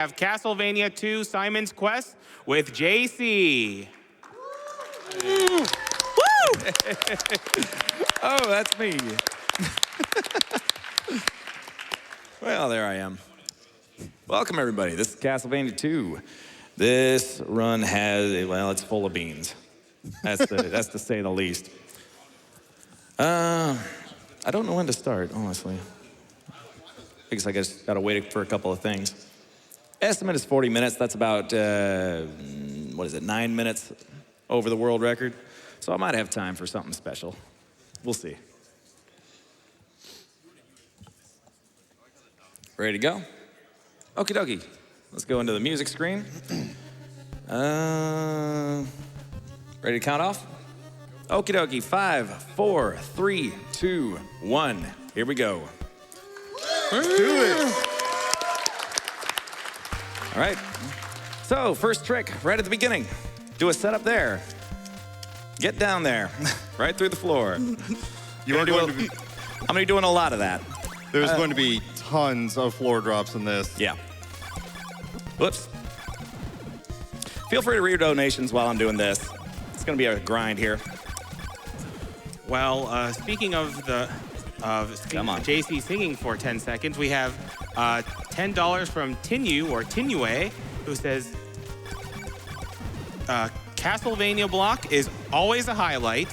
have Castlevania 2 Simon's Quest with JC. Woo! Oh, that's me. Well, there I am. Welcome, everybody. This is Castlevania 2. This run has, well, it's full of beans. That's to say the least. I don't know when to start, honestly. I guess I just gotta wait for a couple of things. Estimate is 40 minutes. That's about, 9 minutes over the world record. So I might have time for something special. We'll see. Ready to go? Okie dokie. Let's go into the music screen. Ready to count off? Okie dokie. 5, 4, 3, 2, 1. Here we go. Let's do it. All right. So, first trick, right at the beginning. Do a setup there. Get down there, right through the floor. I'm gonna be doing a lot of that. There's going to be tons of floor drops in this. Yeah. Whoops. Feel free to read donations while I'm doing this. It's gonna be a grind here. Well, speaking of JC singing for 10 seconds, we have $10 from Tinu or Tinue, who says, Castlevania block is always a highlight.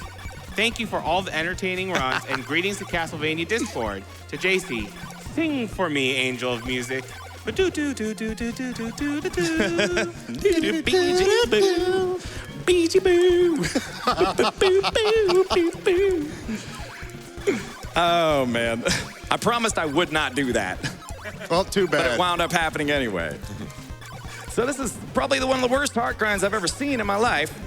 Thank you for all the entertaining runs and greetings to Castlevania Discord. To JC, sing for me, Angel of Music. Oh, man. I promised I would not do that. Well, too bad. But it wound up happening anyway. So this is probably one of the worst heart grinds I've ever seen in my life.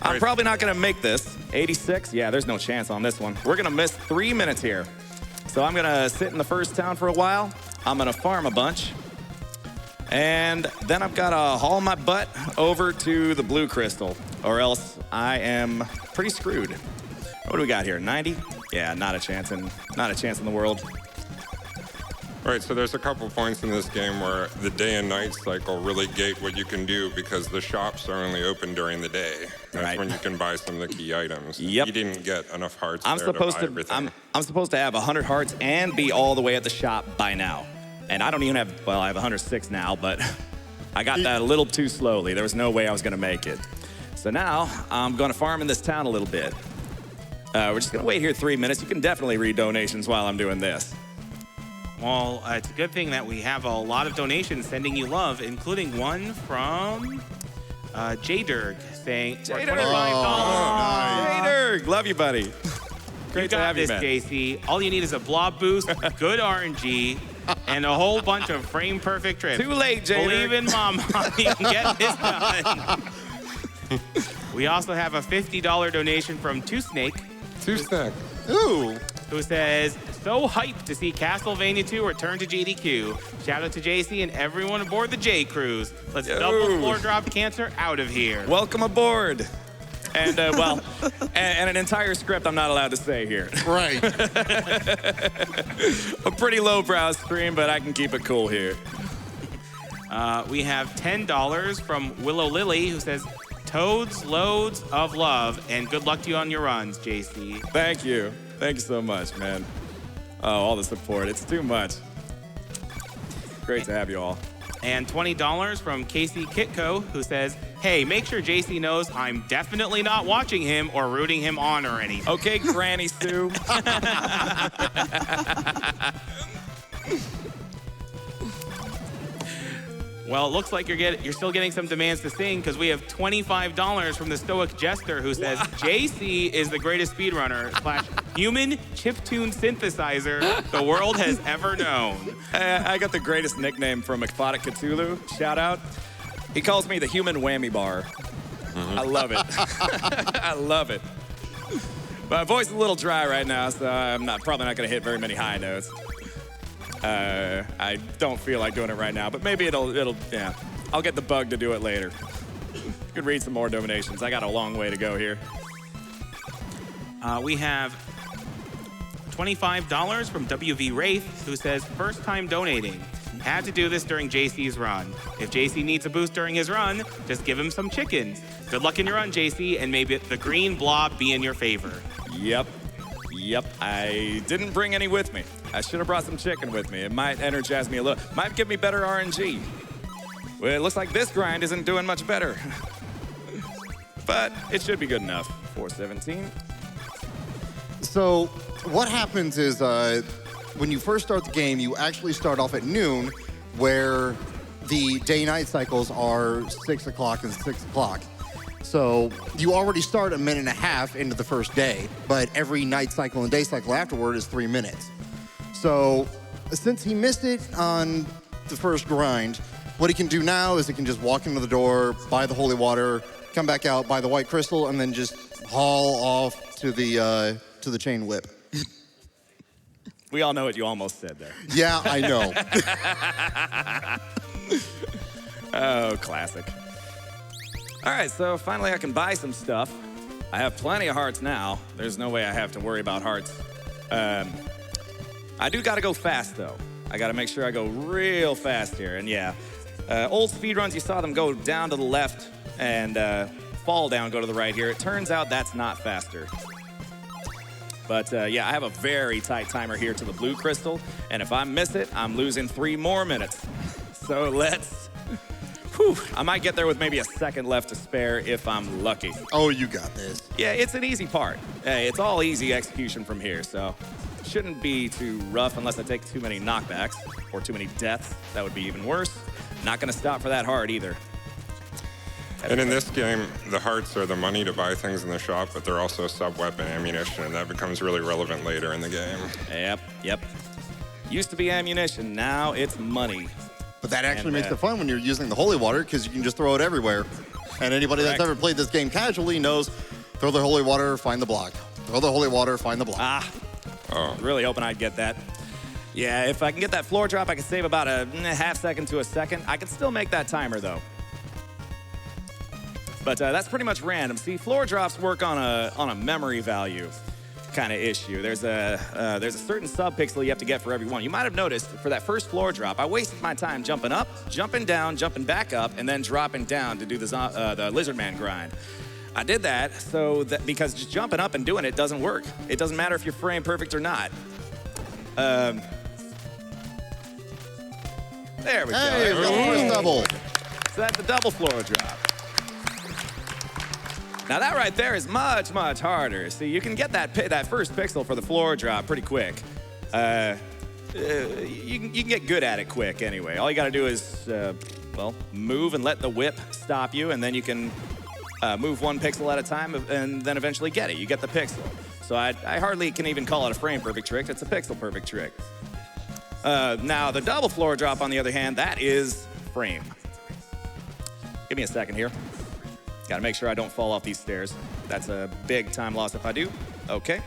I'm probably not gonna make this. 86, yeah, there's no chance on this one. We're gonna miss 3 minutes here. So I'm gonna sit in the first town for a while. I'm gonna farm a bunch. And then I've gotta haul my butt over to the blue crystal, or else I am pretty screwed. What do we got here, 90? Yeah, not a chance in the world. Right, so there's a couple points in this game where the day and night cycle really gate what you can do because the shops are only open during the day. That's when you can buy some of the key items. Yep. You didn't get enough hearts I'm supposed to have 100 hearts and be all the way at the shop by now. And I don't even have, well, I have 106 now, but I got that a little too slowly. There was no way I was gonna make it. So now I'm gonna farm in this town a little bit. We're just gonna wait here 3 minutes. You can definitely read donations while I'm doing this. Well, it's a good thing that we have a lot of donations sending you love, including one from J-Derg saying $25. J-Derg, love you, buddy. Great to have you, man. JC. All you need is a blob boost, good RNG, and a whole bunch of frame-perfect trips. Too late, J-Derg. Believe in Mama, you can get this done. We also have a $50 donation from Two Snake. Ooh. Who says, so hyped to see Castlevania 2 return to GDQ. Shout out to JC and everyone aboard the J Cruise. Let's double floor drop cancer out of here. Welcome aboard. And, and an entire script I'm not allowed to say here. Right. A pretty lowbrow stream, but I can keep it cool here. We have $10 from Willow Lily, who says, Toads, loads of love, and good luck to you on your runs, JC. Thank you. Thank you so much, man. Oh, all the support. It's too much. Great to have you all. And $20 from Casey Kitco, who says, hey, make sure JC knows I'm definitely not watching him or rooting him on or anything. Okay, Granny Sue. Well, it looks like you're still getting some demands to sing because we have $25 from the Stoic Jester who says JC is the greatest speedrunner / human chiptune synthesizer the world has ever known. I got the greatest nickname from Aquatic Cthulhu. Shout out. He calls me the human whammy bar. I love it. I love it. My voice is a little dry right now, so I'm probably not going to hit very many high notes. I don't feel like doing it right now, but maybe yeah. I'll get the bug to do it later. You could read some more donations. I got a long way to go here. We have $25 from WV Wraith, who says, first time donating. Had to do this during JC's run. If JC needs a boost during his run, just give him some chickens. Good luck in your run, JC, and maybe the green blob be in your favor. Yep. I didn't bring any with me. I should have brought some chicken with me. It might energize me a little. Might give me better RNG. Well, it looks like this grind isn't doing much better. But it should be good enough. 417. So what happens is when you first start the game, you actually start off at noon, where the day-night cycles are 6 o'clock and 6 o'clock. So you already start a minute and a half into the first day, but every night cycle and day cycle afterward is 3 minutes. So since he missed it on the first grind, what he can do now is he can just walk into the door, buy the holy water, come back out, buy the white crystal, and then just haul off to the chain whip. We all know what you almost said there. Yeah, I know. Oh, classic. All right, so finally I can buy some stuff. I have plenty of hearts now. There's no way I have to worry about hearts. I do gotta go fast though. I gotta make sure I go real fast here. And yeah, old speedruns, you saw them go down to the left and fall down, go to the right here. It turns out that's not faster. But yeah, I have a very tight timer here to the blue crystal. And if I miss it, I'm losing 3 more minutes. So let's, I might get there with maybe a second left to spare if I'm lucky. Oh, you got this. Yeah, it's an easy part. It's all easy execution from here, so shouldn't be too rough unless I take too many knockbacks or too many deaths. That would be even worse. Not gonna stop for that hard either. And in this game, the hearts are the money to buy things in the shop, but they're also sub-weapon ammunition, and that becomes really relevant later in the game. Yep. Used to be ammunition, now it's money. But that actually makes it fun when you're using the holy water, because you can just throw it everywhere. And anybody that's ever played this game casually knows, throw the holy water, find the block. Throw the holy water, find the block. Really hoping I'd get that. Yeah, if I can get that floor drop, I can save about a half second to a second. I can still make that timer, though. But that's pretty much random. See, floor drops work on a memory value kind of issue. There's a certain sub-pixel you have to get for every one. You might have noticed for that first floor drop, I wasted my time jumping up, jumping down, jumping back up, and then dropping down to do the lizard man grind. I did that because just jumping up and doing it doesn't work. It doesn't matter if you're frame perfect or not. There we go. Hey, first double. So that's the double floor drop. Now that right there is much, much harder. See, you can get that first pixel for the floor drop pretty quick. You can get good at it quick anyway. All you gotta do is, move and let the whip stop you, and then you can move 1 pixel at a time and then eventually get it. You get the pixel. So I hardly can even call it a frame perfect trick. It's a pixel perfect trick. Now the double floor drop, on the other hand, that is frame. Give me a second here. Gotta make sure I don't fall off these stairs. That's a big time loss if I do. Okay.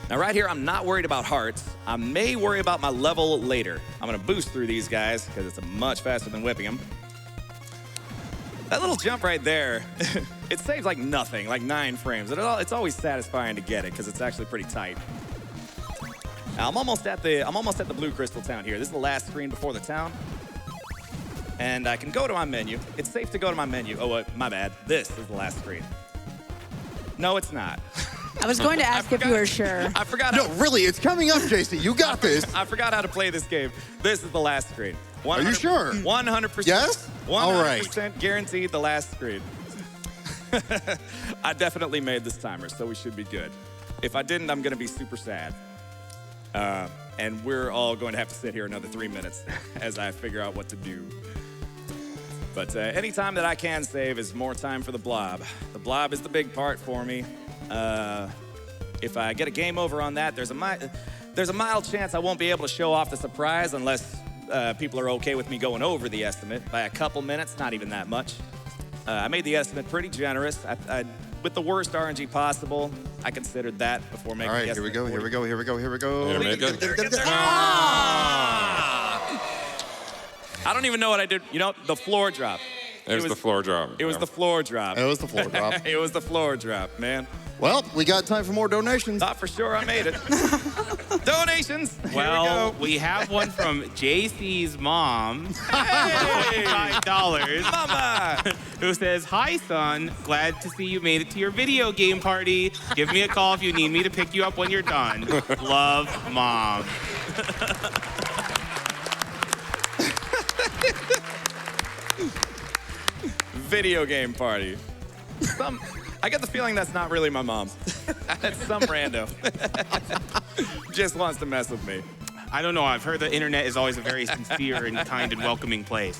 Now right here, I'm not worried about hearts. I may worry about my level later. I'm gonna boost through these guys because it's much faster than whipping them. That little jump right there, it saves like nothing, like 9 frames. It's always satisfying to get it because it's actually pretty tight. Now, I'm almost at the blue crystal town here. This is the last screen before the town. And I can go to my menu. It's safe to go to my menu. Oh, my bad. This is the last screen. No, it's not. I was going to ask if you were sure. I forgot. No, really, it's coming up, JC. You got this. I forgot how to play this game. This is the last screen. Are you sure? 100%. Yes? 100% All right. Guaranteed the last screen. I definitely made this timer, so we should be good. If I didn't, I'm going to be super sad. And we're all going to have to sit here another 3 minutes as I figure out what to do. But any time that I can save is more time for the blob. The blob is the big part for me. If I get a game over on that, there's a mild chance I won't be able to show off the surprise unless people are okay with me going over the estimate by a couple minutes, not even that much. I made the estimate pretty generous. With the worst RNG possible, I considered that before making the estimate. All right, here we go. Yeah, make it. I don't even know what I did. You know, the floor drop. It was the floor drop. It was the floor drop. It was the floor drop. It was the floor drop, man. Well, we got time for more donations. Thought for sure I made it. Donations. Well, Here we have one from JC's mom, $25, Mama. who says, "Hi, son. Glad to see you made it to your video game party. Give me a call if you need me to pick you up when you're done. Love, Mom." Video game party. I get the feeling that's not really my mom. That's some rando. Just wants to mess with me. I don't know. I've heard the internet is always a very sincere and kind and welcoming place.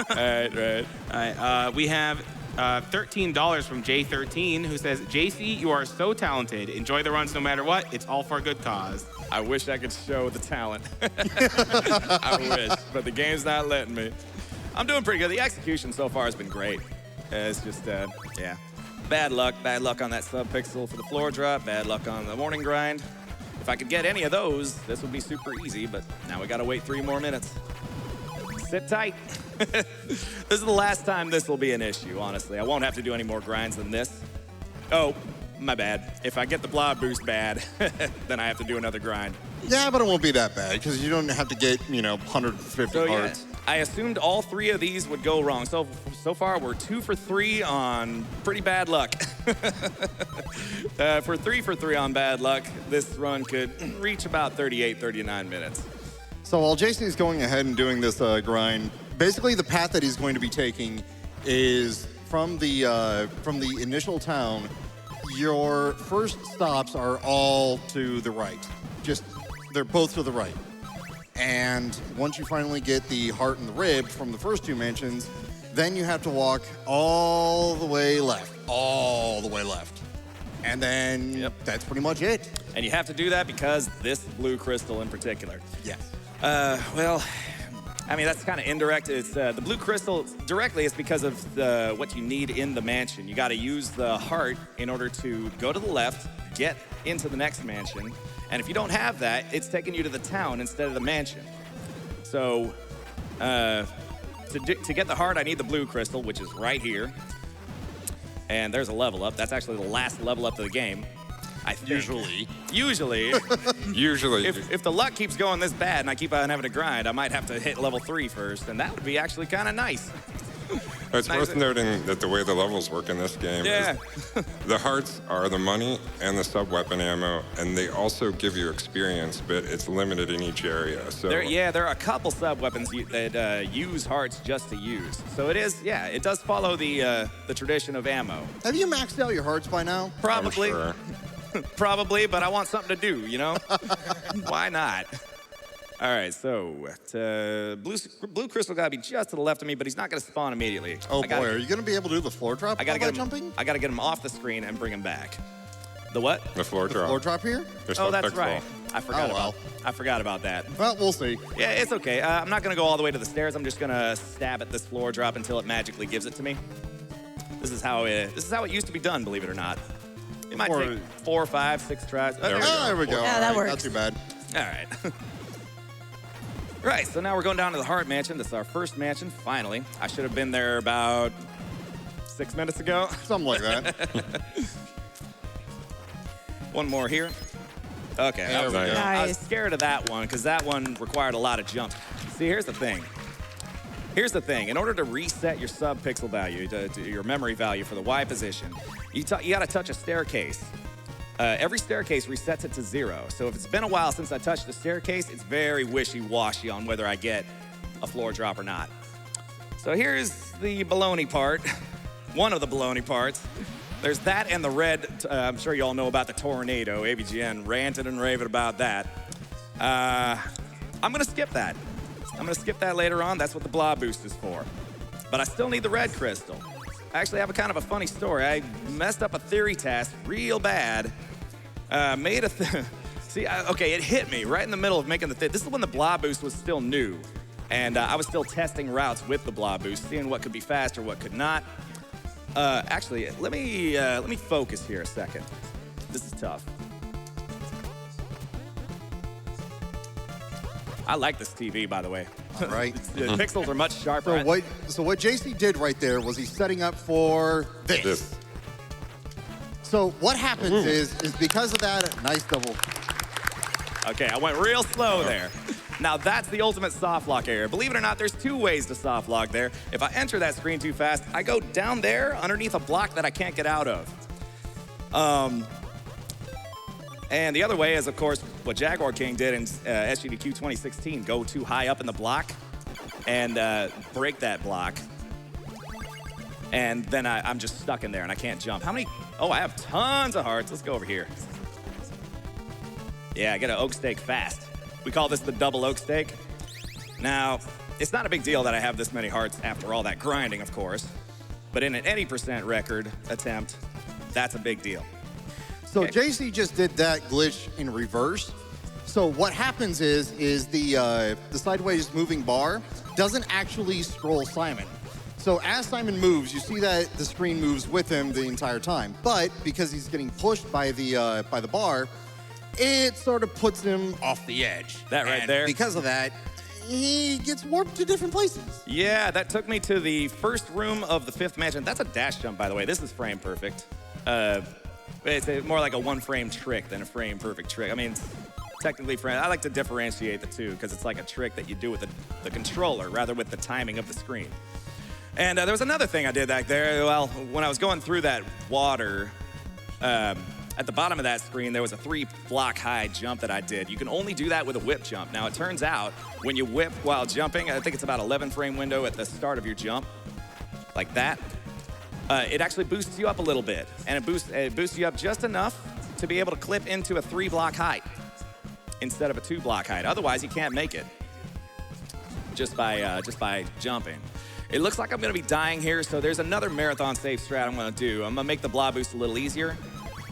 Right. All right. We have $13 from J13, who says, "JC, you are so talented. Enjoy the runs no matter what. It's all for a good cause." I wish I could show the talent. I wish, but the game's not letting me. I'm doing pretty good. The execution so far has been great. It's just, yeah. Bad luck on that sub-pixel for the floor drop. Bad luck on the morning grind. If I could get any of those, this would be super easy, but now we gotta wait 3 more minutes. Sit tight. This is the last time this will be an issue, honestly. I won't have to do any more grinds than this. Oh, my bad. If I get the blob boost bad, then I have to do another grind. Yeah, but it won't be that bad because you don't have to get, 150 So yeah, hearts. I assumed all 3 of these would go wrong. So far, we're 2 for 3 on pretty bad luck. If we're 3 for 3 on bad luck, this run could reach about 38, 39 minutes. So while Jason is going ahead and doing this grind, basically the path that he's going to be taking is from the initial town. Your first stops are all to the right. They're both to the right. And once you finally get the heart and the rib from the first 2 mansions, then you have to walk all the way left. And then that's pretty much it. And you have to do that because this blue crystal in particular. Yes. Well, I mean, that's kind of indirect. It's the blue crystal directly is because of what you need in the mansion. You got to use the heart in order to go to the left, get into the next mansion. And if you don't have that, it's taking you to the town instead of the mansion. So to get the heart, I need the blue crystal, which is right here. And there's a level up. That's actually the last level up of the game. I think. Usually. Usually. If the luck keeps going this bad and I keep on having to grind, I might have to hit level 3 first, and that would be actually kind of nice. It's worth noting that the way the levels work in this game is the hearts are the money and the sub-weapon ammo, and they also give you experience, but it's limited in each area. So there are a couple sub-weapons that use hearts just to use. So it does follow the tradition of ammo. Have you maxed out your hearts by now? Probably. I'm sure. Probably, but I want something to do, Why not? All right, so blue crystal got to be just to the left of me, but he's not going to spawn immediately. Oh boy, are you going to be able to do the floor drop I gotta get jumping? him. I got to get him off the screen and bring him back. The what? The floor drop. Floor drop here? There's Oh, no that's pixel. right. I forgot Oh, well. I forgot about that. Well, we'll see. Yeah, it's okay. I'm not going to go all the way to the stairs. I'm just going to stab at this floor drop until it magically gives it to me. This is how it used to be done, believe it or not. It might take 4, 5, 6 tries. Oh, There we go. There we go. Yeah, All that right, works. Not too bad. All right. Right, so now we're going down to the Heart Mansion. This is our first mansion, finally. I should have been there about 6 minutes ago. Something like that. One more here. Okay. There we go. I was Nice. scared of that one because that one required a lot of jumps. See, here's the thing. In order to reset your sub-pixel value, your memory value for the Y position, you got to touch a staircase. Every staircase resets it to 0. So if it's been a while since I touched the staircase, it's very wishy-washy on whether I get a floor drop or not. So here's the baloney part. One of the baloney parts. There's that and the red. I'm sure you all know about the tornado. AVGN ranted and raved about that. I'm going to skip that. I'm going to skip that later on. That's what the blob boost is for. But I still need the red crystal. I actually have a kind of a funny story. I messed up a theory test real bad. Okay, it hit me right in the middle of making the thing. This is when the blob boost was still new. And I was still testing routes with the blob boost, seeing what could be faster, what could not. Actually, let me focus here a second. This is tough. I like this TV, by the way. All right. The pixels are much sharper. So what JC did right there was he's setting up for this. This. So what happens is because of that, nice double. Okay, I went real slow there. Now that's the ultimate soft lock area. Believe it or not, there's 2 ways to soft lock there. If I enter that screen too fast, I go down there underneath a block that I can't get out of. And the other way is, of course, what Jaguar King did in AGDQ2019, go too high up in the block and break that block. And then I'm just stuck in there and I can't jump. How many? Oh, I have tons of hearts. Let's go over here. Yeah, I get an oak steak fast. We call this the double oak steak. Now, it's not a big deal that I have this many hearts after all that grinding, of course. But in an 80% record attempt, that's a big deal. So Okay. JC just did that glitch in reverse. So what happens is the sideways moving bar doesn't actually scroll Simon. So as Simon moves, you see that the screen moves with him the entire time. But because he's getting pushed by the bar, it sort of puts him off the edge. That right And there. because of that, he gets warped to different places. Yeah, that took me to the first room of the 5th mansion. That's a dash jump, by the way. This is frame perfect. It's more like a 1-frame trick than a frame perfect trick. I mean, it's technically frame. I like to differentiate the two because it's like a trick that you do with the controller rather with the timing of the screen. And there was another thing I did back there. Well, when I was going through that water, at the bottom of that screen, there was a 3-block high jump that I did. You can only do that with a whip jump. Now, it turns out when you whip while jumping, I think it's about 11-frame window at the start of your jump, like that. It actually boosts you up a little bit, and it boosts you up just enough to be able to clip into a 3-block height instead of a 2-block height. Otherwise, you can't make it just by jumping. It looks like I'm gonna be dying here, so there's another marathon safe strat I'm gonna do. I'm gonna make the blob boost a little easier.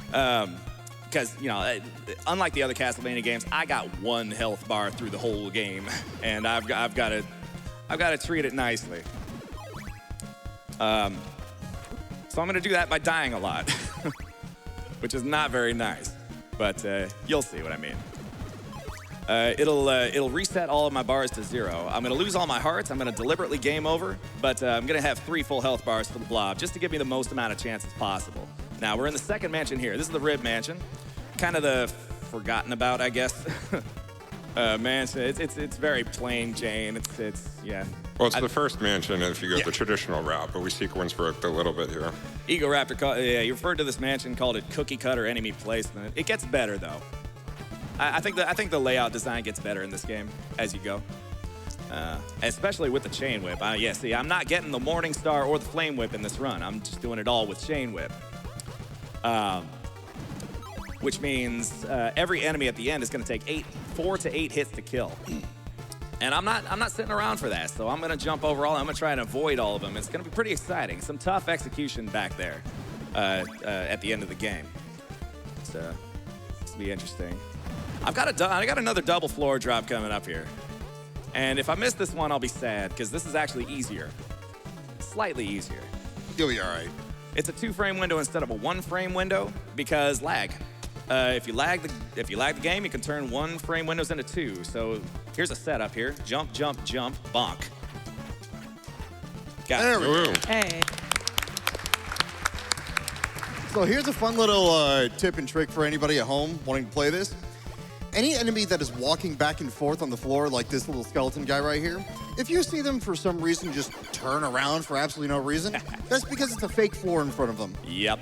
Because, you know, unlike the other Castlevania games, I got 1 health bar through the whole game, and I've got to treat it nicely. So I'm gonna do that by dying a lot, which is not very nice, but you'll see what I mean. It'll reset all of my bars to 0. I'm gonna lose all my hearts. I'm gonna deliberately game over, but I'm gonna have 3 full health bars for the blob, just to give me the most amount of chances possible. Now, we're in the 2nd mansion here. This is the Rib Mansion. Kind of the forgotten about, I guess, mansion. It's very plain Jane. Yeah. Well, it's the first mansion if you go the traditional route, but we sequence worked a little bit here. Ego Raptor, yeah, you referred to this mansion, called it cookie cutter enemy placement. It gets better, though. I think the layout design gets better in this game as you go. Especially with the chain whip. Yeah, see, I'm not getting the Morning Star or the Flame Whip in this run. I'm just doing it all with chain whip. Which means every enemy at the end is going to take 4 to 8 hits to kill. And I'm not sitting around for that, so I'm going to jump over all. I'm going to try and avoid all of them. It's going to be pretty exciting. Some tough execution back there at the end of the game. So this will be interesting. I got another double floor drop coming up here. And if I miss this one, I'll be sad, because this is actually easier. Slightly easier. You'll be all right. It's a 2-frame window instead of a 1-frame window because lag. If you lag the game, you can turn 1-frame windows into 2. So here's a setup here: jump, jump, jump, bonk. Got There it. we go. Hey. So here's a fun little tip and trick for anybody at home wanting to play this. Any enemy that is walking back and forth on the floor, like this little skeleton guy right here, if you see them for some reason just turn around for absolutely no reason, that's because it's a fake floor in front of them. Yep,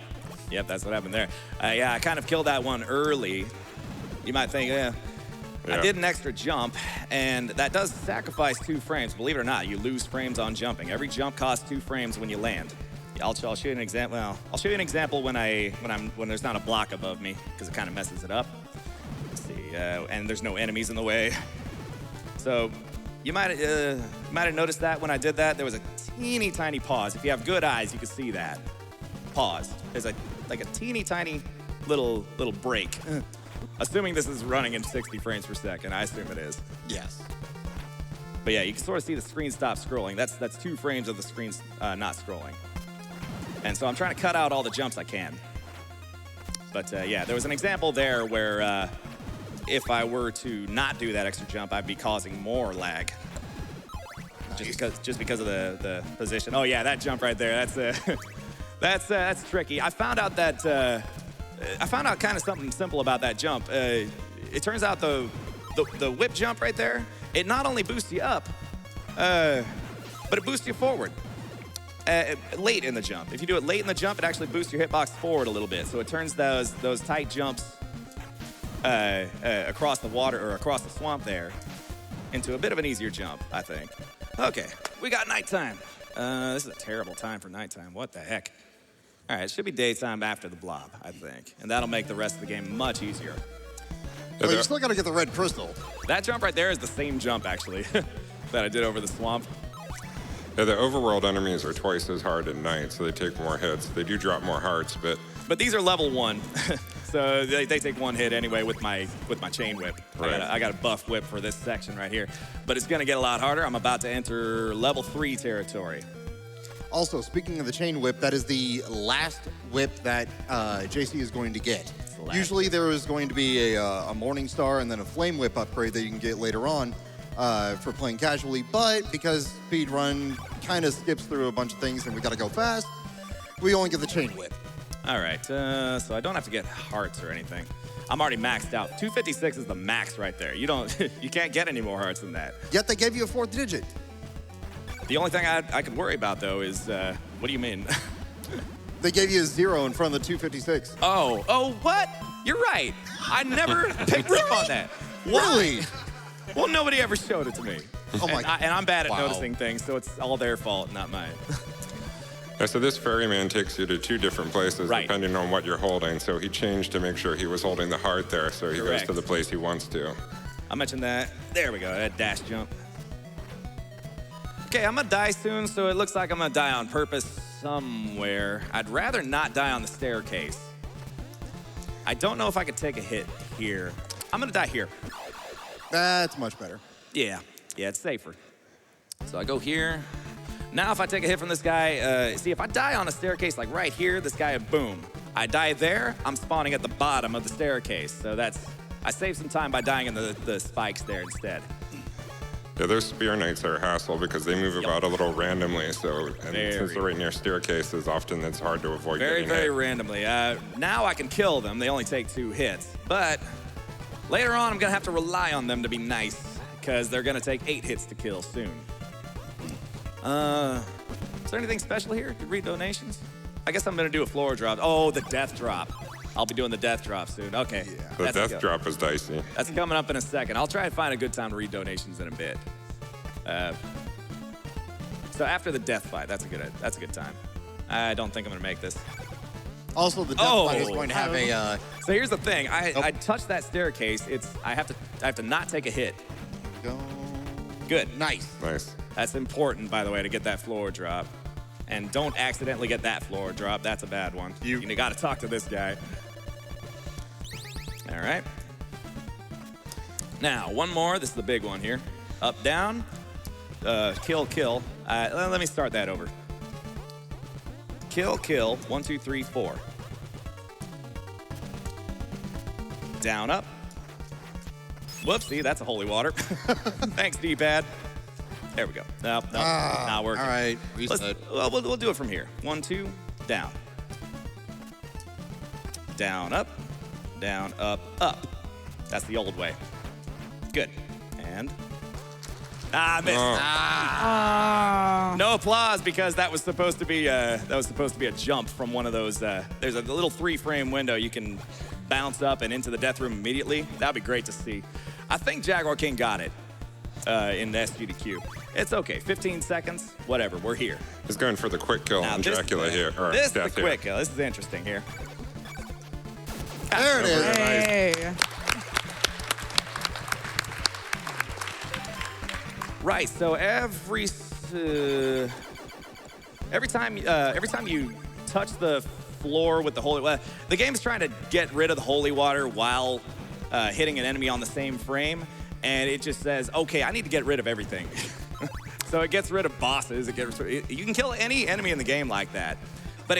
that's what happened there. Yeah, I kind of killed that one early. You might think, I did an extra jump, and that does sacrifice 2 frames. Believe it or not, you lose frames on jumping. Every jump costs 2 frames when you land. I'll show you an example. Well, I'll show you an example when there's not a block above me, because it kind of messes it up. Let's see, and there's no enemies in the way. So you might have noticed that when I did that, there was a teeny tiny pause. If you have good eyes, you can see that. Pause. There's like a teeny tiny little break. Assuming this is running in 60 frames per second. I assume it is. Yes. But yeah, you can sort of see the screen stop scrolling. That's 2 frames of the screen not scrolling. And so I'm trying to cut out all the jumps I can. But yeah, there was an example there where if I were to not do that extra jump, I'd be causing more lag. Nice. Just because of the position. Oh yeah, that jump right there. That's tricky. I found out kind of something simple about that jump. it turns out the whip jump right there, it not only boosts you up, but it boosts you forward. Late in the jump. If you do it late in the jump, it actually boosts your hitbox forward a little bit. So it turns those tight jumps across the water or across the swamp there into a bit of an easier jump, I think. Okay, we got nighttime. This is a terrible time for nighttime. What the heck? All right, it should be daytime after the blob, I think. And that'll make the rest of the game much easier. Well, you still got to get the red crystal. That jump right there is the same jump, actually, that I did over the swamp. Yeah, the overworld enemies are twice as hard at night, so they take more hits. They do drop more hearts, but these are level 1, so they take 1 hit anyway with my chain whip. Right. I got a buff whip for this section right here, but it's gonna get a lot harder. I'm about to enter level 3 territory. Also, speaking of the chain whip, that is the last whip that JC is going to get. Usually there is going to be a Morning Star and then a Flame Whip upgrade that you can get later on for playing casually, but because speedrun kind of skips through a bunch of things and we got to go fast, we only get the chain whip. All right, so I don't have to get hearts or anything. I'm already maxed out. 256 is the max right there. You can't get any more hearts than that. Yet they gave you a 4th digit. The only thing I could worry about, though, is, what do you mean? They gave you a 0 in front of the 256. Oh, what? You're right. I never picked up on that. Really? Well, nobody ever showed it to me. Oh my! And I'm bad at Wow. noticing things, so it's all their fault, not mine. yeah, so this ferryman takes you to 2 different places Right. depending on what you're holding. So he changed to make sure he was holding the heart there, so he Correct. goes to the place he wants to. I mentioned that. There we go, that dash jump. Okay, I'm gonna die soon, so it looks like I'm gonna die on purpose somewhere. I'd rather not die on the staircase. I don't know if I could take a hit here. I'm gonna die here. That's much better. Yeah, it's safer. So I go here. Now if I take a hit from this guy, see if I die on a staircase like right here, this guy, boom. I die there, I'm spawning at the bottom of the staircase. So I save some time by dying in the spikes there instead. Yeah, those spear knights are a hassle because they move about a little randomly. So, and Very. since they're right near staircases, often it's hard to avoid Very, getting very hit. randomly. Now I can kill them. They only take 2 hits. But later on, I'm gonna have to rely on them to be nice because they're gonna take 8 hits to kill soon. Is there anything special here? Could read donations? I guess I'm gonna do a floor drop. Oh, the death drop. I'll be doing the death drop soon. Okay. Yeah. The death drop is dicey. That's coming up in a second. I'll try and find a good time to read donations in a bit. So after the death fight, that's a good time. I don't think I'm gonna make this. Also, the death fight is going to have a. So here's the thing. I touched that staircase. I have to not take a hit. Go. Good. Nice. Nice. That's important, by the way, to get that floor drop. And don't accidentally get that floor drop. That's a bad one. You got to talk to this guy. All right. Now, one more. This is the big one here. Up, down, kill. Let me start that over. Kill, 1, 2, 3, 4. Down, up. Whoopsie, that's a holy water. Thanks, D-pad. There we go. Nope, not working. All right, reset. We'll do it from here. 1, 2, down. Down, up, up. That's the old way. Good. And missed. No applause because that was supposed to be a jump from one of those. There's a little 3-frame window you can bounce up and into the death room immediately. That'd be great to see. I think Jaguar King got it in the SGDQ. It's okay. 15 seconds. Whatever. We're here. He's going for the quick kill on Dracula here. Or This is the death here. quick kill. This is interesting here. There it is. Hey. Right. So every time you touch the floor with the holy water, the game's trying to get rid of the holy water while hitting an enemy on the same frame, and it just says, okay, I need to get rid of everything. So it gets rid of bosses. You can kill any enemy in the game like that, but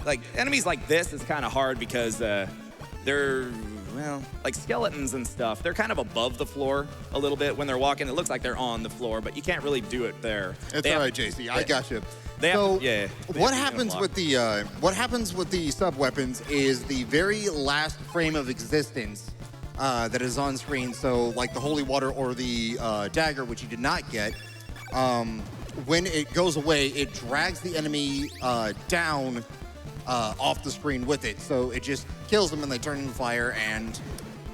like enemies like this is kind of hard because they're, well, like skeletons and stuff. They're kind of above the floor a little bit when they're walking. It looks like they're on the floor, but you can't really do it there. It's all right, JC. I got you. What happens with the sub weapons is the very last frame of existence that is on screen. So like the holy water or the dagger, which you did not get, when it goes away, it drags the enemy down off the screen with it. So it just kills them and they turn into fire, and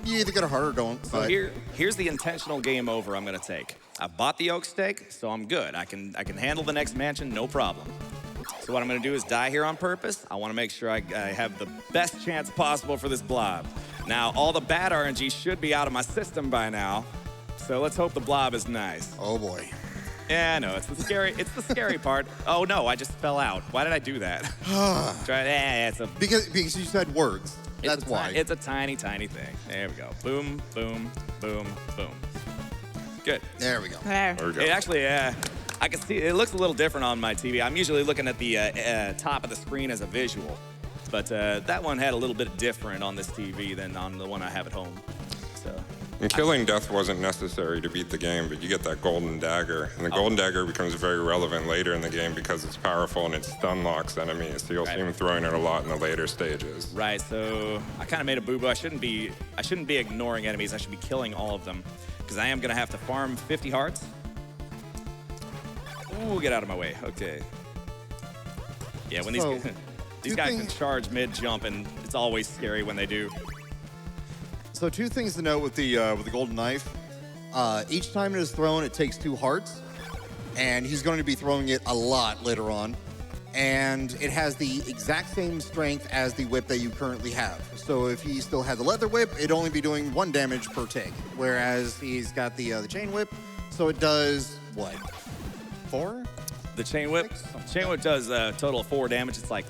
you either get a heart or don't. So here's the intentional game over I'm gonna take. I bought the oak steak, so I'm good. I can handle the next mansion, no problem. So what I'm gonna do is die here on purpose. I wanna make sure I have the best chance possible for this blob. Now, all the bad RNG should be out of my system by now, so let's hope the blob is nice. Oh boy. Yeah, I know, it's the scary part. Oh no, I just fell out. Why did I do that? Because you said words. That's why. It's a tiny, tiny thing. There we go. Boom, boom, boom, boom. Good. There we go. There. There we go. It actually, I can see, it looks a little different on my TV. I'm usually looking at the top of the screen as a visual, but that one had a little bit different on this TV than on the one I have at home. So. And killing death wasn't necessary to beat the game, but you get that golden dagger. And the golden dagger becomes very relevant later in the game because it's powerful and it stun locks enemies. So you'll see him throwing it a lot in the later stages. Right, so I kind of made a boo-boo. I shouldn't be ignoring enemies. I should be killing all of them because I am going to have to farm 50 hearts. Ooh, get out of my way. Okay. Yeah, when these guys can charge mid-jump, and it's always scary when they do. So 2 things to note with the golden knife. Each time it is thrown, it takes 2 hearts, and he's going to be throwing it a lot later on. And it has the exact same strength as the whip that you currently have. So if he still had the leather whip, it'd only be doing 1 damage per tick, whereas he's got the chain whip, so it does what? 4? The chain whip does a total of 4 damage. It's like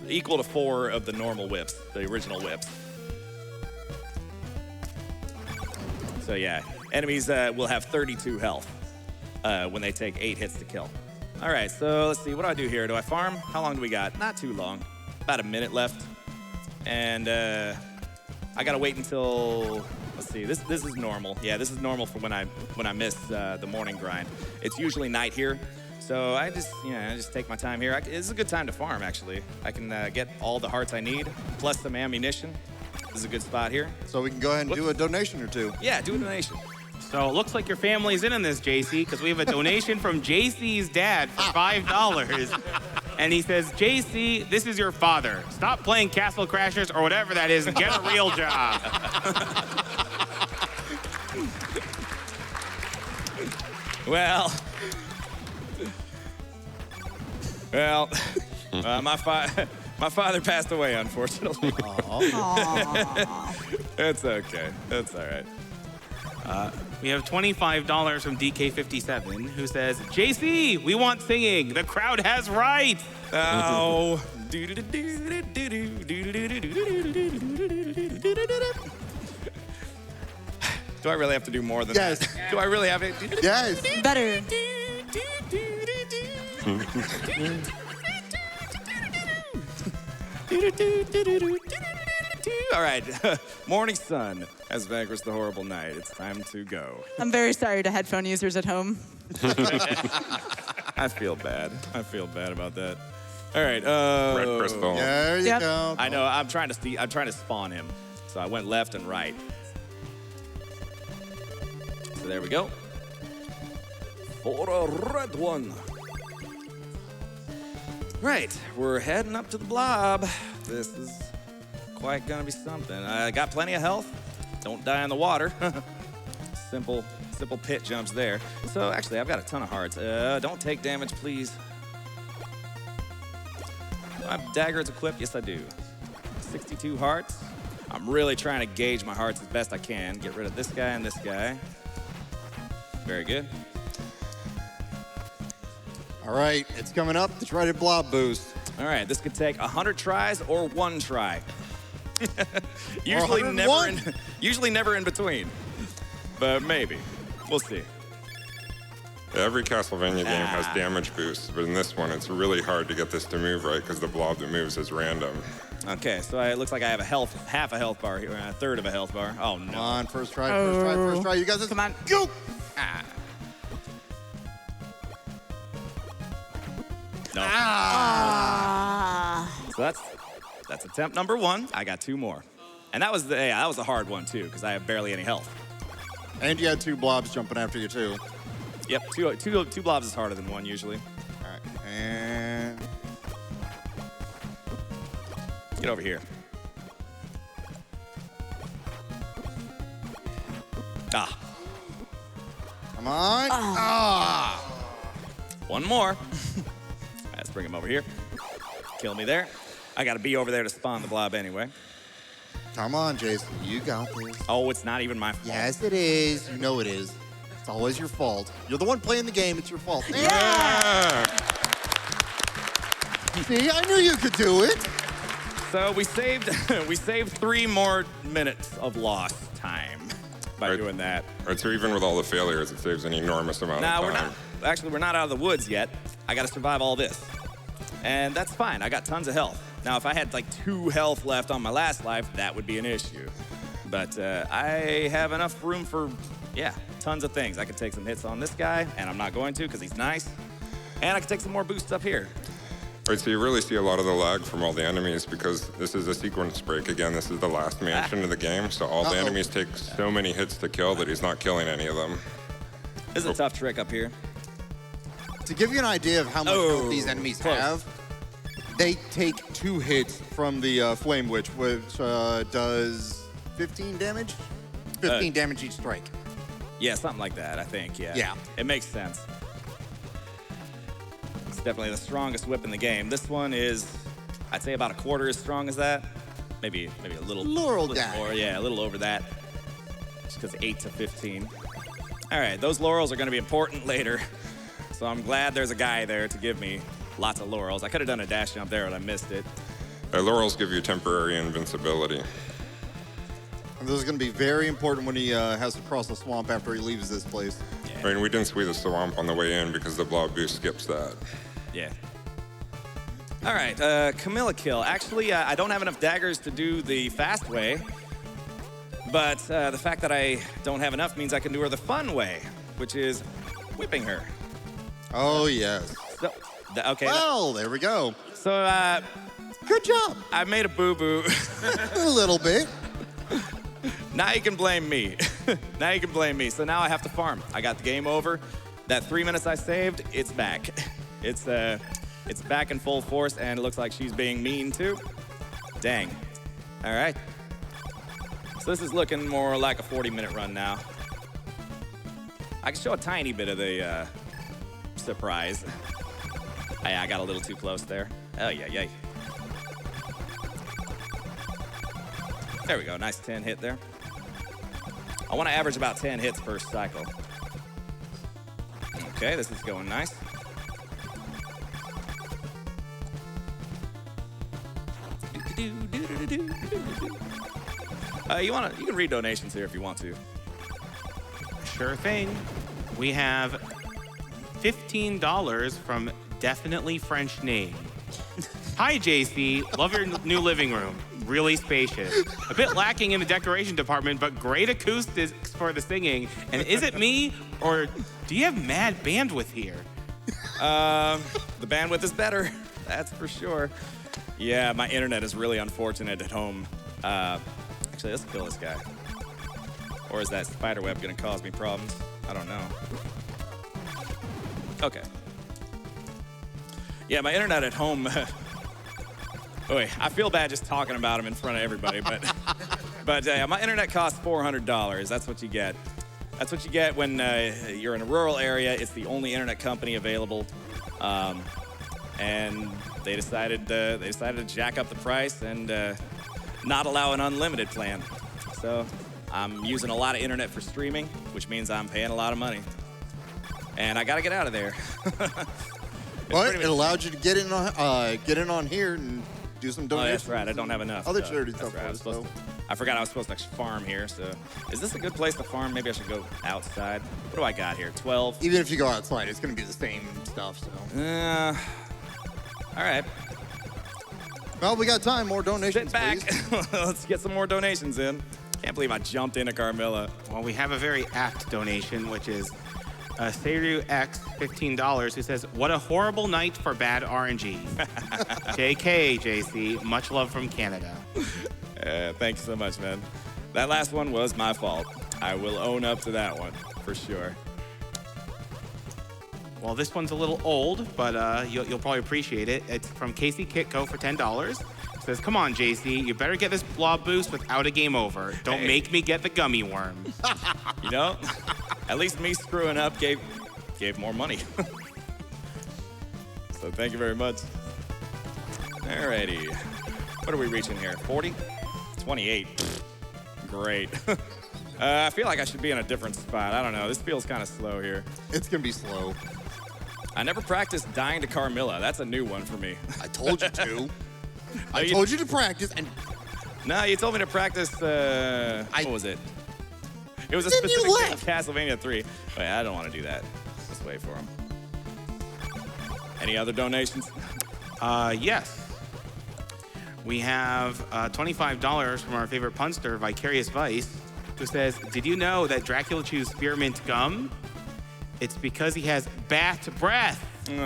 equal to 4 of the normal whips, the original whips. So yeah, enemies will have 32 health when they take 8 hits to kill. All right, so let's see, what do I do here? Do I farm? How long do we got? Not too long, about a minute left. And I gotta wait until, let's see, this is normal. Yeah, this is normal for when I miss the morning grind. It's usually night here. So I just take my time here. It's a good time to farm, actually. I can get all the hearts I need, plus some ammunition. This is a good spot here. So we can go ahead and do a donation or 2. Yeah, do a donation. So it looks like your family's in this, JC, because we have a donation from JC's dad for $5. And he says, JC, this is your father. Stop playing Castle Crashers or whatever that is and get a real job. Well, my father passed away, unfortunately. It's okay. That's all right. We have $25 from DK57, who says, JC, we want singing. The crowd has rights. Oh. Do I really have to do more than Yes. that? Do I really have to? Yes. Better. All right, morning sun has vanquished the horrible night. It's time to go. I'm very sorry to headphone users at home. I feel bad. I feel bad about that. All right. Red crystal. There you Yep. go. I know. I'm trying to spawn him, so I went left and right. So there we go. For a red one. Right, we're heading up to the blob. This is quite gonna be something. I got plenty of health. Don't die in the water. Simple pit jumps there. So actually, I've got a ton of hearts. Don't take damage, please. Do I have daggers equipped? Yes, I do. 62 hearts. I'm really trying to gauge my hearts as best I can. Get rid of this guy and this guy. Very good. All right, it's coming up. The dreaded blob boost. All right, this could take 100 tries or 1 try. usually 101. Usually never in between, but maybe. We'll see. Every Castlevania game has damage boosts, but in this one, it's really hard to get this to move right because the blob that moves is random. Okay, so it looks like I have half a health bar here, a third of a health bar. Oh no! Come on, first try, first try. You guys, Come on. Go! Ah. No. Ah. So that's attempt number 1. I got 2 more, And that was the hard one too, because I have barely any health. And you had 2 blobs jumping after you, too. Yep, two blobs is harder than one usually. All right. And Get over here. Ah, come on. Ah. one more. Let's bring him over here. Kill me there. I gotta be over there to spawn the blob anyway. Come on, Jason. You got this. Oh, it's not even my fault. Yes, it is. You know it is. It's always your fault. You're the one playing the game. It's your fault. Yeah! See, I knew you could do it. So we saved 3 more minutes of lost time by Right. doing that. Right, so even with all the failures, it saves an enormous amount Nah, of we're time. not. Actually, we're not out of the woods yet. I gotta survive all this. And that's fine. I got tons of health. Now, if I had like 2 health left on my last life, that would be an issue. But I have enough room for, tons of things. I could take some hits on this guy, and I'm not going to because he's nice. And I could take some more boosts up here. Right, so you really see a lot of the lag from all the enemies because this is a sequence break. Again, this is the last mansion of the game, so all the enemies take so many hits to kill that he's not killing any of them. This is a tough trick up here. To give you an idea of how much health these enemies close. have, they take 2 hits from the Flame Witch, which does 15 damage? 15 damage each strike. Yeah, something like that, I think, yeah. Yeah. It makes sense. It's definitely the strongest whip in the game. This one is, I'd say about a quarter as strong as that. Maybe a little down. more, yeah, a little over that. Just because 8 to 15. All right, those laurels are gonna be important later. So I'm glad there's a guy there to give me lots of laurels. I could have done a dash jump there, but I missed it. Laurels give you temporary invincibility. And this is going to be very important when he has to cross the swamp after he leaves this place. I mean, we didn't squeeze the swamp on the way in because the blob boost skips that. Yeah. All right, Camilla kill. Actually, I don't have enough daggers to do the fast way, but the fact that I don't have enough means I can do her the fun way, which is whipping her. Oh, yes. So, okay. Well, there we go. So Good job. I made a boo-boo. A little bit. Now you can blame me. Now you can blame me. So now I have to farm. I got the game over. That 3 minutes I saved, it's back. It's back in full force, and it looks like she's being mean too. Dang. All right. So this is looking more like a 40-minute run now. I can show a tiny bit of the surprise. I got a little too close there. Oh, yeah. There we go, nice 10 hit there. I want to average about 10 hits per cycle. Okay, this is going nice. You can read donations here if you want to. Sure thing. We have $15 from Definitely French Name. Hi, JC. Love your new living room. Really spacious. A bit lacking in the decoration department, but great acoustics for the singing. And is it me, or do you have mad bandwidth here? The bandwidth is better, that's for sure. Yeah, my internet is really unfortunate at home. Actually, let's kill this guy. Or is that spider web gonna cause me problems? I don't know. Okay. Yeah, my internet at home. Boy, I feel bad just talking about him in front of everybody, but my internet costs $400. That's what you get. That's what you get when you're in a rural area. It's the only internet company available, and they decided to jack up the price and not allow an unlimited plan. So I'm using a lot of internet for streaming, which means I'm paying a lot of money, and I got to get out of there. But it allowed you to get in on here and do some Oh, donations. that's right. I don't have enough. Other so charity that's stuff. right. I forgot I was supposed to farm here. So, is this a good place to farm? Maybe I should go outside. What do I got here? 12. Even if you go outside, it's going to be the same stuff. So. All right. Well, we got time. More donations, Sit back. please. Let's get some more donations in. Can't believe I jumped into Carmilla. Well, we have a very apt donation, which is Seiru X, $15, who says, "What a horrible night for bad RNG." JK, JC, much love from Canada. Thank you so much, man. That last one was my fault. I will own up to that one, for sure. Well, this one's a little old, but you'll probably appreciate it. It's from Casey Kitco for $10. It says, come on, JC, you better get this blob boost without a game over. Don't make me get the gummy worm. You know, at least me screwing up gave more money. So thank you very much. Alrighty. What are we reaching here? 40? 28. Great. I feel like I should be in a different spot. I don't know. This feels kind of slow here. It's gonna be slow. I never practiced dying to Carmilla. That's a new one for me. I told you to. I told you to practice, and No, you told me to practice. What was it? It was a Then you specific thing, left. Castlevania 3. Wait, I don't want to do that. Let's wait for him. Any other donations? Yes. We have $25 from our favorite punster, Vicarious Vice, who says, did you know that Dracula chews spearmint gum? It's because he has bat breath. Joe.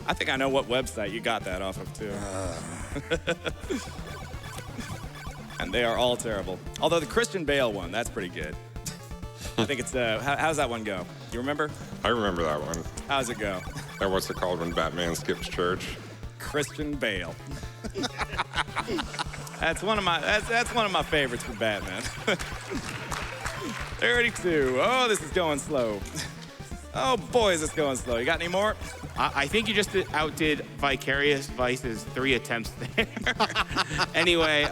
I think I know what website you got that off of, too. And they are all terrible. Although the Christian Bale one, that's pretty good. I think it's, how's that one go? You remember? I remember that one. How's it go? What's it called when Batman skips church? Christian Bale. That's one of my favorites for Batman. 32. Oh, this is going slow. Oh boy, is this going slow. You got any more? I think you just outdid Vicarious Vice's 3 attempts there. Anyway,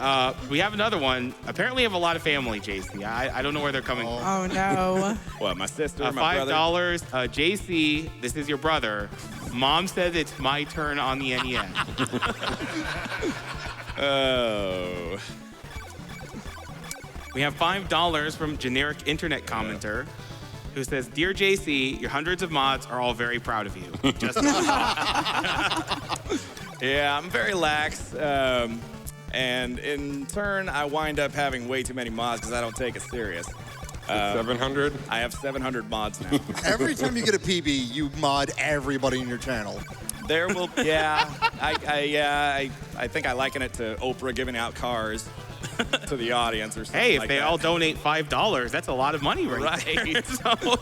we have another one. Apparently, you have a lot of family, JC. I don't know where they're coming from. Oh, no. What, my sister, my brother? $5. JC, this is your brother. Mom says it's my turn on the NES. Oh. We have $5 from generic internet commenter who says, Dear JC, your hundreds of mods are all very proud of you. Just Yeah, I'm very lax. And in turn, I wind up having way too many mods because I don't take it serious. 700? I have 700 mods now. every time you get a PB, you mod everybody in your channel. There will, yeah. I think I liken it to Oprah giving out cars to the audience or something. hey, if like they that. all donate $5, that's a lot of money right there. So,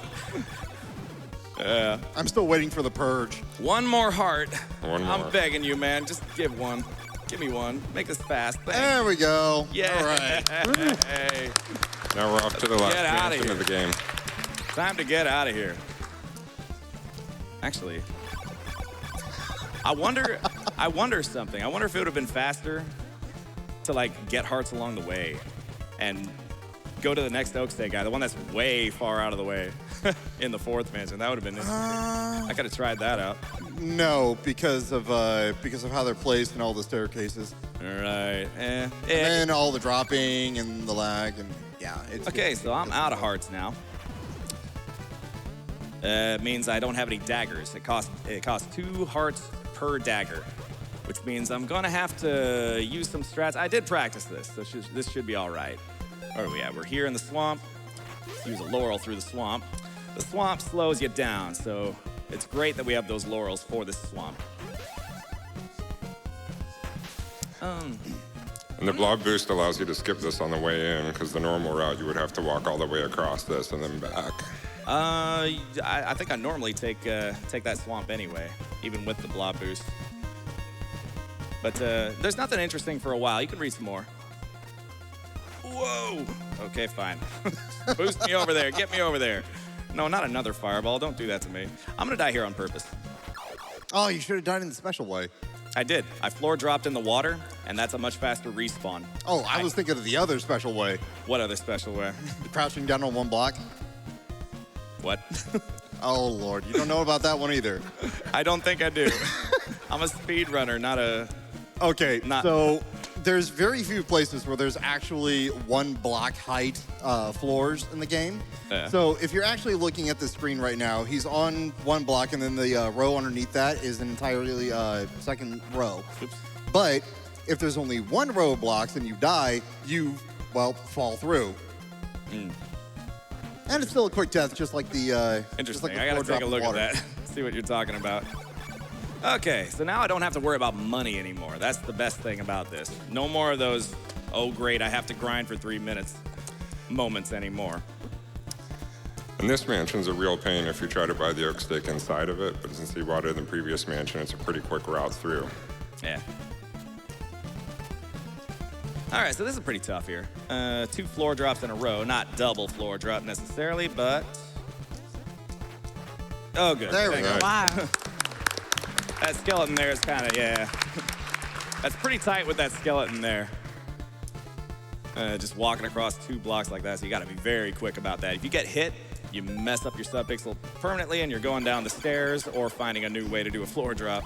I'm still waiting for the purge. One more heart. One more. I'm begging you, man. Just give one. Give me one. Make this fast. Thanks. There we go. Yeah. All right. Hey. Now we're off to the last Get outta mansion of the game. Time to get out of here. Actually, I wonder something. I wonder if it would have been faster to like get hearts along the way and go to the next Oakstay guy, the one that's way far out of the way in the 4th mansion. That would have been interesting. I could have tried that out. No, because of how they're placed and all the staircases, All right. and then all the dropping and the lag, and yeah. It's Okay, so I'm out of hearts now. It means I don't have any daggers. It costs 2 hearts per dagger, which means I'm gonna have to use some strats. I did practice this, so this should be all right. Where are we at? We're here in the swamp. Let's use a laurel through the swamp. The swamp slows you down, so it's great that we have those laurels for this swamp. And the blob boost allows you to skip this on the way in, because the normal route you would have to walk all the way across this and then back. I think I normally take that swamp anyway, even with the blob boost. But there's nothing interesting for a while. You can read some more. Whoa! Okay, fine. Boost me over there. Get me over there. No, not another fireball. Don't do that to me. I'm gonna die here on purpose. Oh, you should have done it in the special way. I did. I floor dropped in the water, and that's a much faster respawn. Oh, I was thinking of the other special way. What other special way? Crouching down on one block. What? Oh, Lord. You don't know about that one either. I don't think I do. I'm a speedrunner, not a... Okay, Not- so there's very few places where there's actually one block height floors in the game. Yeah. So if you're actually looking at the screen right now, he's on one block, and then the row underneath that is an entirely second row. Oops. But if there's only one row of blocks and you die, you, well, fall through. And it's still a quick death, just like the Interesting. just like the I gotta floor take a drop look in at water. that. See what you're talking about. Okay, so now I don't have to worry about money anymore. That's the best thing about this. No more of those, oh great, I have to grind for 3 minutes moments anymore. And this mansion's a real pain if you try to buy the oak stick inside of it, but since you bought it in the previous mansion, it's a pretty quick route through. Yeah. All right, so this is pretty tough here. 2 floor drops in a row, not double floor drop necessarily, but... Oh, good. There we Thank go. God. Wow. That skeleton there is kind of, yeah. That's pretty tight with that skeleton there. Just walking across 2 blocks like that, so you gotta be very quick about that. If you get hit, you mess up your subpixel permanently and you're going down the stairs or finding a new way to do a floor drop.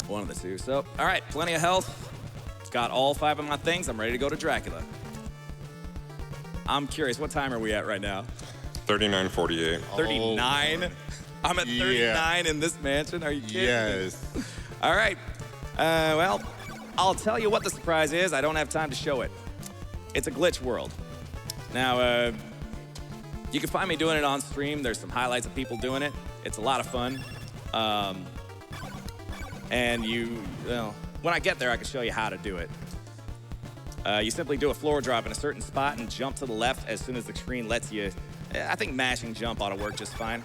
One of the two. So, all right, plenty of health. Got all 5 of my things. I'm ready to go to Dracula. I'm curious, what time are we at right now? 39:48. 39? I'm at 39 in this mansion? Are you kidding me? Yes. All right. Well, I'll tell you what the surprise is. I don't have time to show it. It's a glitch world. Now, you can find me doing it on stream. There's some highlights of people doing it. It's a lot of fun. And when I get there, I can show you how to do it. You simply do a floor drop in a certain spot and jump to the left as soon as the screen lets you. I think mashing jump ought to work just fine.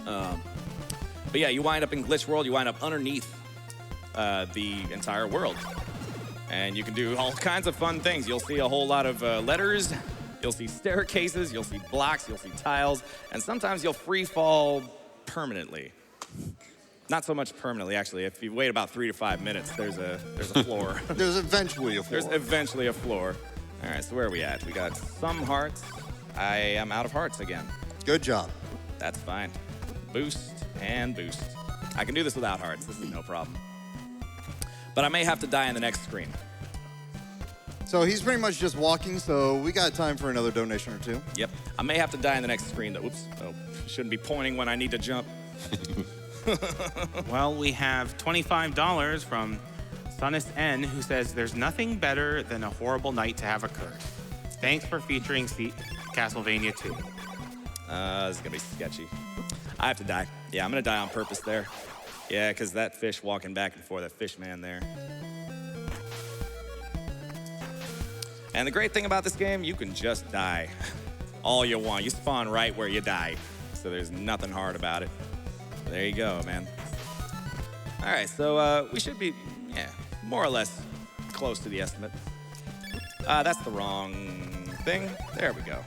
But yeah, you wind up in Glitch World. You wind up underneath the entire world. And you can do all kinds of fun things. You'll see a whole lot of letters. You'll see staircases. You'll see blocks. You'll see tiles. And sometimes you'll free fall permanently. Not so much permanently, actually. If you wait about 3 to 5 minutes, there's a floor. There's eventually a floor. There's eventually a floor. All right, so where are we at? We got some hearts. I am out of hearts again. Good job. That's fine. Boost and boost. I can do this without hearts. This is no problem. But I may have to die in the next screen. So he's pretty much just walking, so we got time for another donation or 2. Yep. I may have to die in the next screen, though. Oops. Oh, shouldn't be pointing when I need to jump. Well, we have $25 from Sunnis N, who says, there's nothing better than a horrible night to have occurred. Thanks for featuring Castlevania 2. This is gonna be sketchy. I have to die. Yeah, I'm gonna die on purpose there. Yeah, because that fish walking back and forth, that fish man there. And the great thing about this game, you can just die all you want. You spawn right where you die. So there's nothing hard about it. There you go, man. All right, so we should be, more or less close to the estimate. That's the wrong thing. There we go.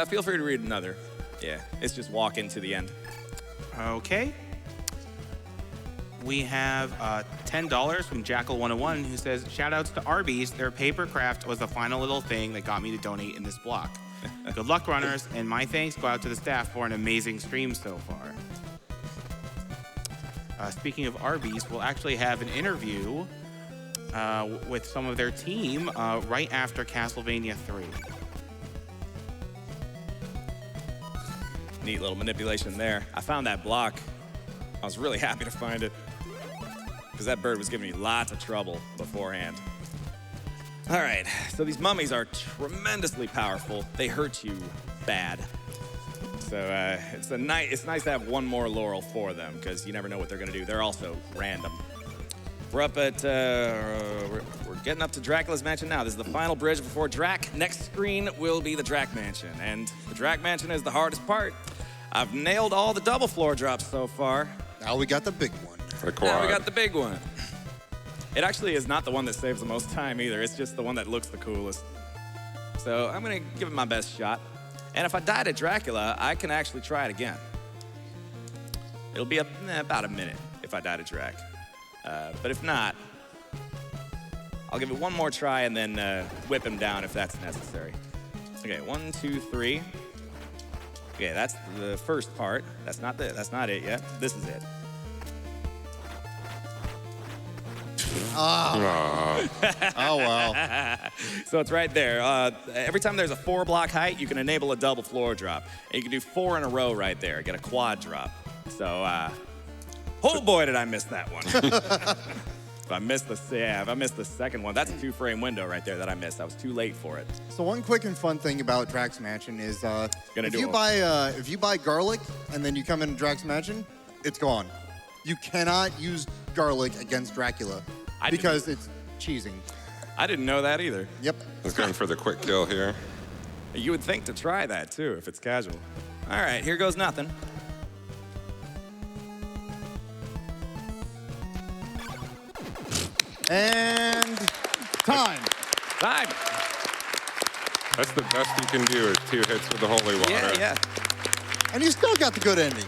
Feel free to read another. Yeah, it's just walk into the end. Okay. We have $10 from Jackal101, who says, shout-outs to Arby's. Their paper craft was the final little thing that got me to donate in this block. Good luck, runners, and my thanks go out to the staff for an amazing stream so far. Speaking of Arby's, we'll actually have an interview with some of their team right after Castlevania 3. Neat little manipulation there. I found that block. I was really happy to find it because that bird was giving me lots of trouble beforehand. All right, so these mummies are tremendously powerful. They hurt you bad. So it's nice to have one more laurel for them because you never know what they're gonna do. They're also random. We're up at, we're getting up to Dracula's mansion now. This is the final bridge before Drac. Next screen will be the Drac mansion. And the Drac mansion is the hardest part. I've nailed all the double floor drops so far. Now we got the big one. The quad. Now we got the big one. It actually is not the one that saves the most time either. It's just the one that looks the coolest. So I'm gonna give it my best shot. And if I die to Dracula, I can actually try it again. It'll be about a minute if I die to Drac. But if not, I'll give it one more try and then whip him down if that's necessary. Okay, 1, 2, 3. Okay, that's the first part. That's not it yet. This is it. Oh, well. So it's right there. Every time there's a 4-block height, you can enable a double floor drop. And you can do 4 in a row right there, get a quad drop. So, oh boy, did I miss that one. If I missed the second one, that's a 2-frame window right there that I missed. I was too late for it. So one quick and fun thing about Drax Mansion is Gonna do if you buy garlic and then you come into Drax Mansion, it's gone. You cannot use garlic against Dracula because it's cheesing. I didn't know that either. Yep. He's going for the quick kill here. You would think to try that too if it's casual. All right, here goes nothing. And time. Time. That's the best you can do is 2 hits with the holy water. Yeah. And you still got the good ending.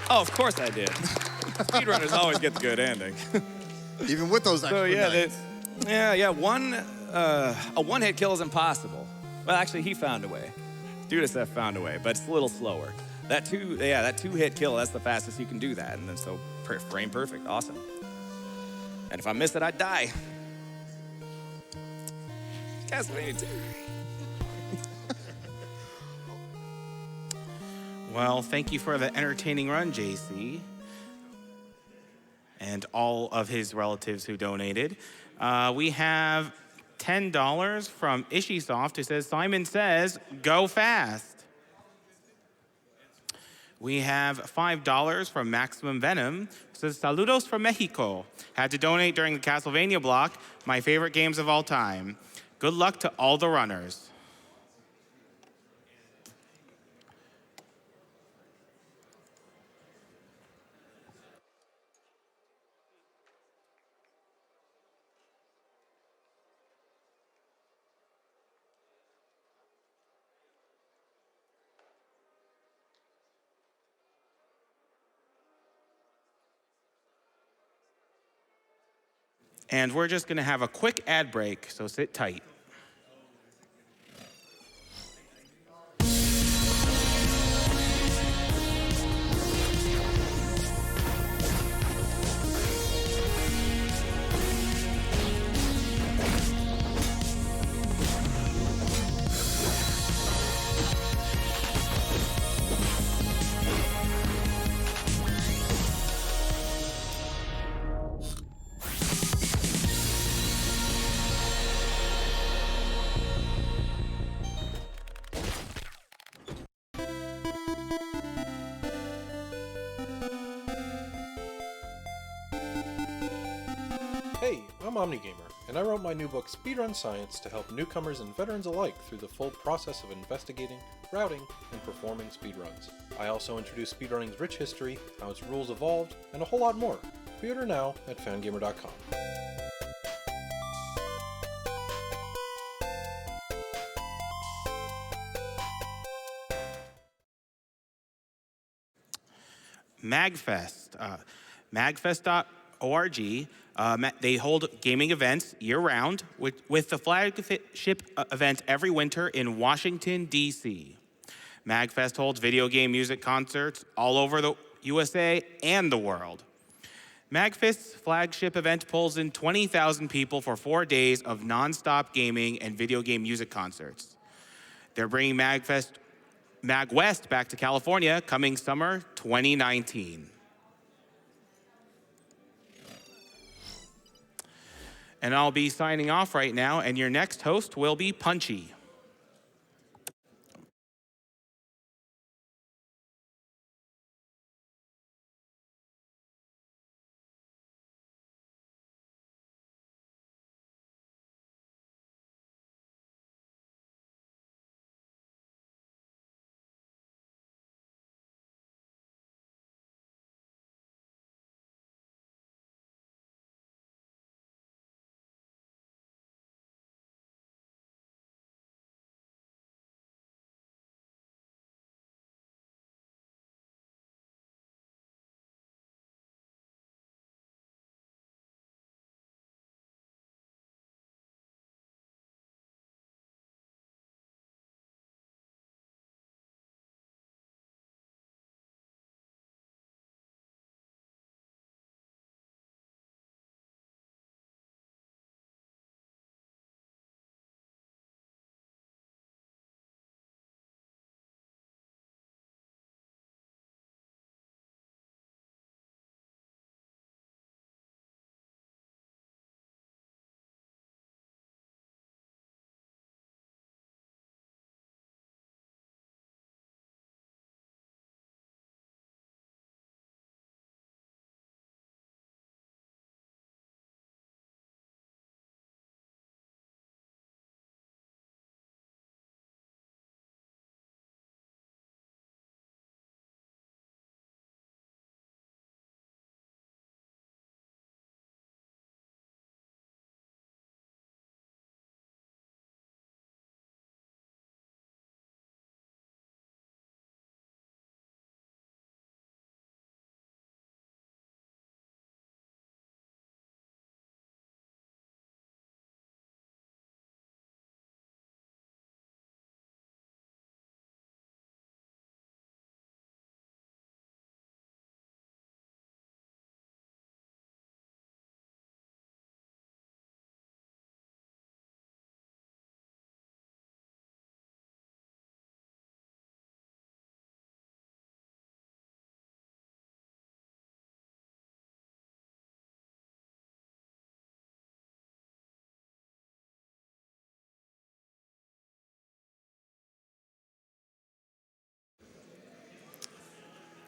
Oh, of course I did. Speedrunners always get the good ending. Even with those extra nights. A one-hit kill is impossible. Well, actually, he found a way. Dudasef found a way, but it's a little slower. That 2-hit kill, that's the fastest you can do that. And then so frame perfect, awesome. And if I miss it, I'd die. Castlevania 2. Well, thank you for the entertaining run, JC. And all of his relatives who donated. We have $10 from Ishisoft who says, Simon says, go fast. We have $5 from Maximum Venom who says, saludos from Mexico. Had to donate during the Castlevania block. My favorite games of all time. Good luck to all the runners. And we're just going to have a quick ad break, so sit tight. Hey, I'm OmniGamer, and I wrote my new book Speedrun Science to help newcomers and veterans alike through the full process of investigating, routing, and performing speedruns. I also introduce speedrunning's rich history, how its rules evolved, and a whole lot more. Pre-order now at fangamer.com. MagFest. Magfest.org. They hold gaming events year-round with the flagship event every winter in Washington, D.C. MagFest holds video game music concerts all over the USA and the world. MagFest's flagship event pulls in 20,000 people for 4 days of non-stop gaming and video game music concerts. They're bringing MagWest back to California coming summer 2019. And I'll be signing off right now, and your next host will be Punchy.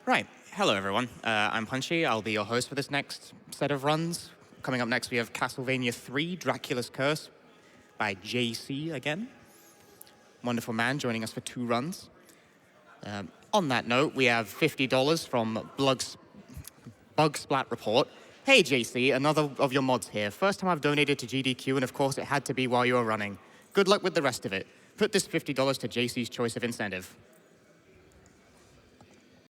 Right. Hello, everyone. I'm Punchy. I'll be your host for this next set of runs. Coming up next, we have Castlevania 3, Dracula's Curse by JC again. Wonderful man joining us for 2 runs. On that note, we have $50 from Bug Splat Report. Hey, JC, another of your mods here. First time I've donated to GDQ, and of course it had to be while you were running. Good luck with the rest of it. Put this $50 to JC's choice of incentive.